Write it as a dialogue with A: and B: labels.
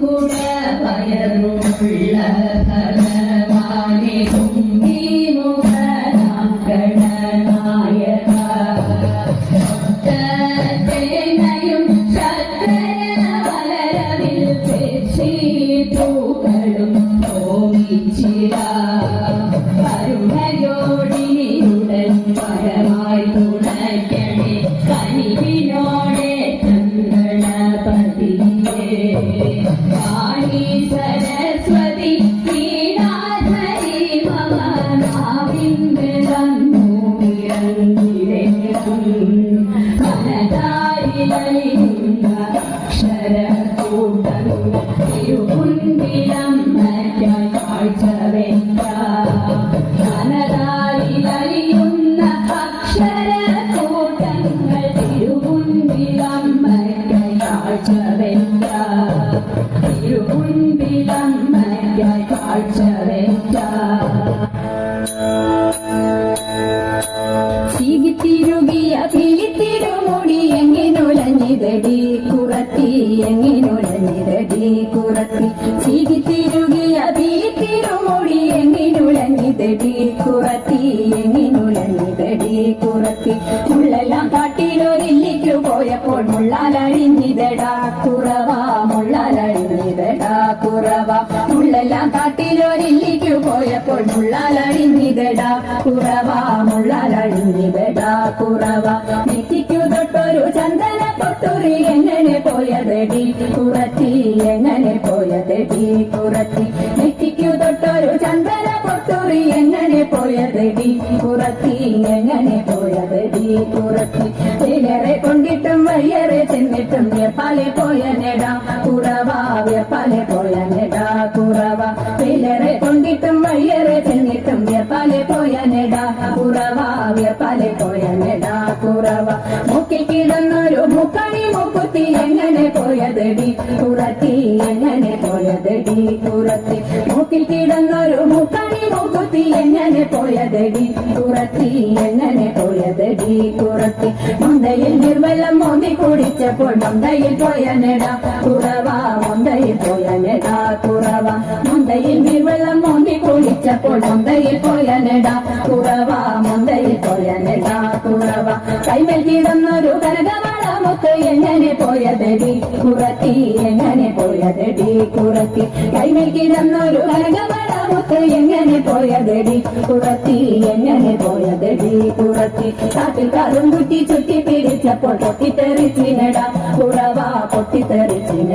A: കുടവയറുള്ള ഭഗവാനെ കുംഭിമുഖനാം ഗണനായക തേനയും ശർക്കരവലരവിൽ പൂക്കളും ഓമിച്ചിര കരുണയോടിനിയുടൻ പരമായി തുണയ്ക്കണേ കനിവിനോടെ ഗണപതിയേ വാണി സരസ്വതി ശ്രീനാഥരി മമ നാവിന്ദ് തന്നു വിരങ്ങിലേക്കും മനതാരിലലിയുന്ന അക്ഷരക്കൂട്ടങ്ങൾ തിരുമുൻപിലം മറ്റായി കാഴ്ച മനതാരിലലിയുന്ന അക്ഷരക്കൂട്ടങ്ങൾ തിരുമുൻപിലം മറ്റായി കാഴ്ച തിരുമുൻപിലം മറ്റായി കാഴ്ച തിരുകിയ തിരുമുടി എങ്ങിനുലഞ്ഞിതടി കുറത്തി എങ്ങിനുലഞ്ഞിതടി കുറത്തി തിരുകിയ തിരുമുടി എങ്ങിനുലഞ്ഞിതടി കുറത്തി എങ്ങിനുലഞ്ഞിതടി കുറത്തി മുള്ളെല്ലാം കാട്ടിലൊരില്ലിക്കു പോയപ്പോൾ മുള്ളാലഴിഞ്ഞിതടാ കുറവ മുള്ളാലഴിഞ്ഞിതടാ കുറവ മുള്ളെല്ലാം കാട്ടിലൊരില്ലിക്കു പോയപ്പോൾ മുള്ളാലഴിഞ്ഞിതടാ കുറവ മുള്ളാലഴിഞ്ഞിതടാ കുറവ നെറ്റിക്കു തൊട്ടൊരു ചന്ദന പൊട്ടുറി എങ്ങനെ പോയതടി കുറത്തി എങ്ങനെ പോയതടി കുറത്തി നെറ്റിക്കു തൊട്ടൊരു ചന്ദന പൊട്ടുറി എങ്ങനെ പോയതടി കുറത്തി എങ്ങനെ പോയതടി കുറത്തി ചിലരെ കൊണ്ടിട്ടും വയ്യറെ ചെന്നിട്ടും വ്യപ്പാലെ പോയ നെടാ കുറവ വ്യപ്പാലെ പോയ നെടാ കുറവ ചിലരെ കൊണ്ടിട്ടും വയ്യറെ ചെന്നിട്ടും വ്യപ്പാലെ പോയ നെടാ കുറവ വ്യപ്പാലെ പോയ നെടാ കുറവ മുക്കിൽ കിടന്നൊരു മുക്കണി മുക്കുത്തി എങ്ങനെ പോയതടി കുറത്തി എങ്ങനെ പോയതടി കുറത്തി മുക്കിൽ കിടന്നൊരു മുക്കണി മുക്കുത്തി എങ്ങനെ പോയതടി കുറത്തി എങ്ങനെ പോയതടി കുറത്തി മുന്തയിൽ നിർവെള്ളം മോന്തി കുടിച്ചപ്പോൾ മുന്തയിൽ പോയ നെടാ കുറവ മുന്തയിൽ പോയ നെടാ കുറവ മുന്തയിൽ നിർവെള്ളം മോന്തി കുടിച്ചപ്പോൾ മുന്തയിൽ പോയ നെടാ കുറവ മുന്തയിൽ പോയ നെടാ കുറവ കൈമേൽ കിടന്നൊരു കനകമളമുത്ത് എങ്ങനെ പോയതടി കുറത്തി എങ്ങനെ പോയതടി കുറത്തി കൈമേൽ കിടന്നൊരു കനകമളമുത്ത് എങ്ങനെ പോയതടി കുറത്തി എങ്ങനെ പോയതടി കുറത്തി കാട്ടിൽ കാറും കുട്ടി ചുറ്റി പിടിച്ചപ്പോൾ പൊട്ടിത്തെറിച്ചിനടാ കുറവ പൊട്ടിത്തെറിച്ചിന